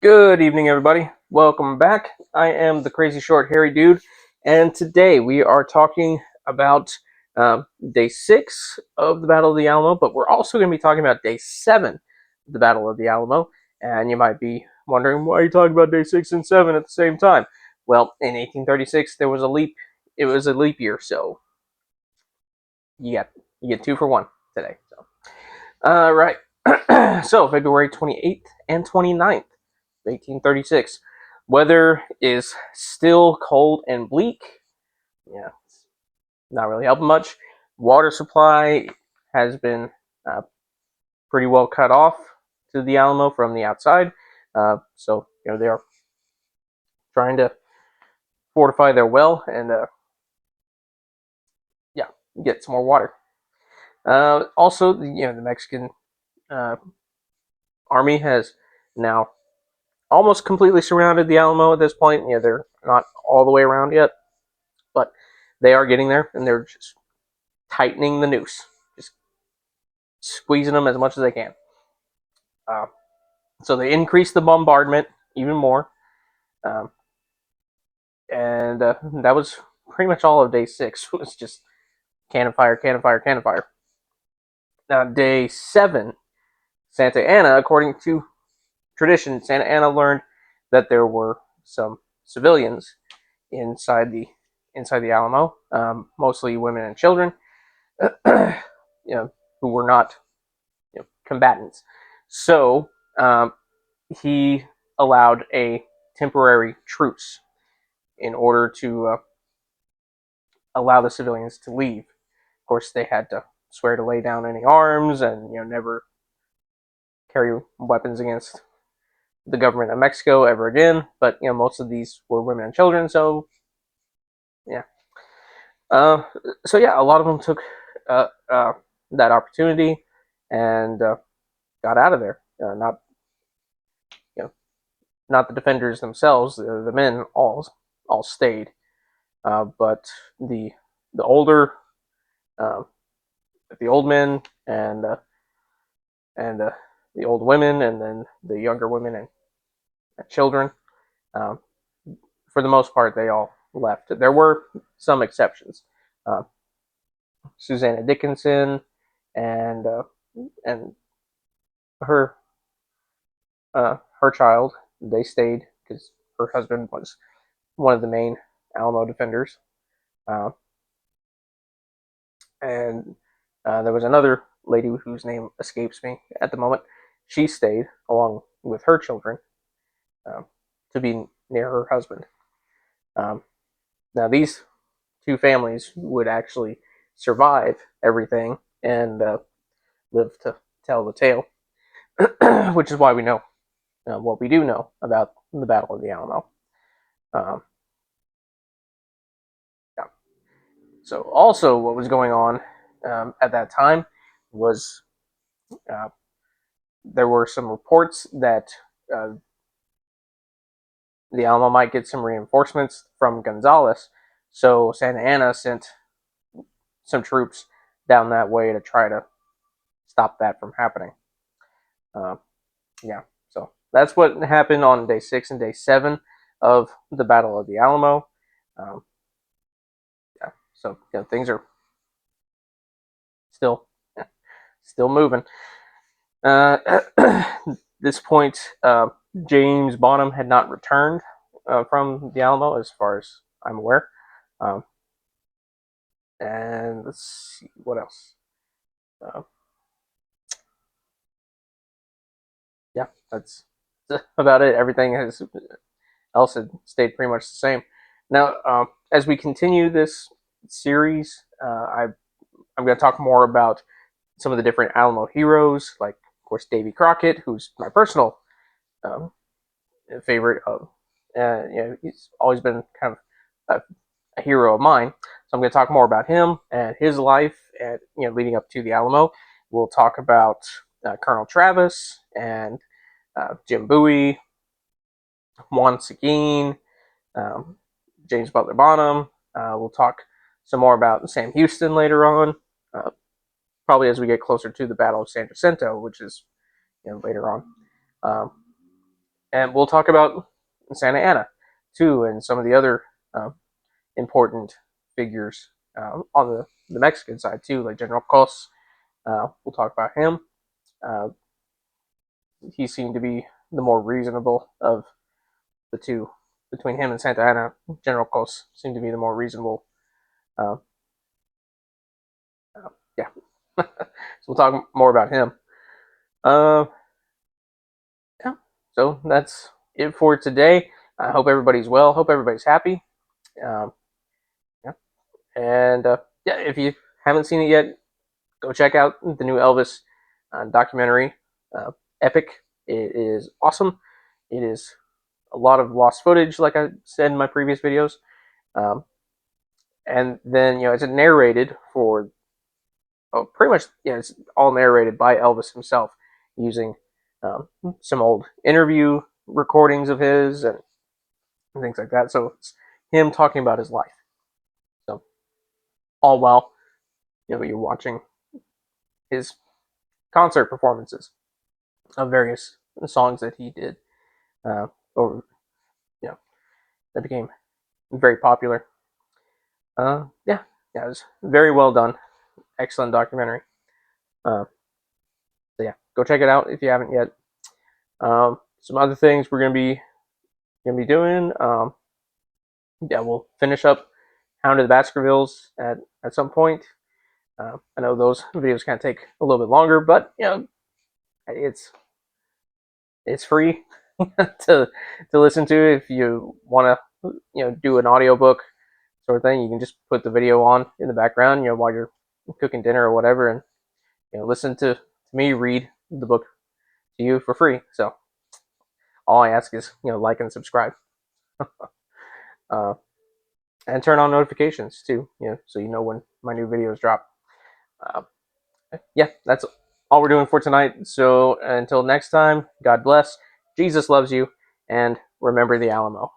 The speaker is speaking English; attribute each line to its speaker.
Speaker 1: Good evening, everybody. Welcome back. I am the crazy short hairy dude, and today we are talking about day 6 of the Battle of the Alamo, but we're also going to be talking about day 7 of the Battle of the Alamo. And you might be wondering, why are you talking about day 6 and 7 at the same time? Well, in 1836, there was a leap. It was a leap year, so you get 2 for 1 today. Right. So February 28th and 29th. 1836. Weather is still cold and bleak. Yeah, it's not really helping much. Water supply has been pretty well cut off to the Alamo from the outside. So they are trying to fortify their well and yeah, get some more water. Also, the Mexican uh, army has now almost completely surrounded the Alamo at this point. They're not all the way around yet, but they are getting there, and they're just tightening the noose, just squeezing them as much as they can. Uh, so they increase the bombardment even more, um, and that was pretty much all of day 6. It was just cannon fire, cannon fire, cannon fire. Now day 7, Santa Anna, according to tradition, Santa Anna learned that there were some civilians inside the Alamo, mostly women and children, who were not combatants. So he allowed a temporary truce in order to allow the civilians to leave. Of course, they had to swear to lay down any arms and never carry weapons against the government of Mexico ever again. But most of these were women and children, so yeah. Uh, so yeah, a lot of them took uh, uh, that opportunity and got out of there. Not you know not the defenders themselves. The men all stayed, but the the older uh, the old men and the old women, and then the younger women and children. Um, for the most part, they all left. There were some exceptions. Uh, Susanna Dickinson and and her her child, they stayed because her husband was one of the main Alamo defenders. Uh, and there was another lady whose name escapes me at the moment. She stayed along with her children, um, to be near her husband. Um, Now, these two families would actually survive everything and live to tell the tale, which is why we know what we do know about the Battle of the Alamo. Um, yeah. So, also, what was going on at that time was uh, there were some reports that uh, the Alamo might get some reinforcements from Gonzales. So, Santa Anna sent some troops down that way to try to stop that from happening. Uh, yeah, so that's what happened on day 6 and day 7 of the Battle of the Alamo. Um, yeah, so things are still still moving. At this point, James Bonham had not returned from the Alamo, as far as I'm aware. Um, and let's see what else. Uh, yeah, that's about it. Everything else had stayed pretty much the same. Now, as we continue this series, I'm going to talk more about some of the different Alamo heroes, like, of course, Davy Crockett, who's my personal um, favorite. He's always been kind of a hero of mine. So I'm going to talk more about him and his life, and leading up to the Alamo. We'll talk about Colonel Travis and Jim Bowie, Juan Seguin, um, James Butler Bonham. We'll talk some more about Sam Houston later on, probably as we get closer to the Battle of San Jacinto, which is later on. Um, And we'll talk about Santa Anna too, and some of the other uh, important figures on the Mexican side too, like General Cos. We'll talk about him. Uh, he seemed to be the more reasonable of the two. Between him and Santa Anna, General Cos seemed to be the more reasonable. Uh, yeah, so we'll talk more about him. Uh, yeah, so that's it for today. I hope everybody's well. Hope everybody's happy. Um, yeah, and yeah, if you haven't seen it yet, go check out the new Elvis documentary, uh, Epic. It is awesome. It is a lot of lost footage, like I said in my previous videos. Um, and then, it's narrated for, pretty much, it's all narrated by Elvis himself using some old interview recordings of his and things like that. So it's him talking about his life. So all while, you're watching his concert performances of various songs that he did over, you know, that became very popular. Yeah, yeah, it was very well done. Excellent documentary. So yeah, go check it out if you haven't yet. Some other things we're gonna be doing. Yeah, we'll finish up Hound of the Baskervilles at some point. I know those videos kind of take a little bit longer, but it's it's free to listen to if you want to do an audiobook sort of thing. You can just put the video on in the background, while you're cooking dinner or whatever, and listen to me read the book to you for free. So all I ask is like and subscribe, uh, and turn on notifications too, so you know when my new videos drop. Uh, yeah, that's all we're doing for tonight. So until next time, God bless, Jesus loves you, and remember the Alamo.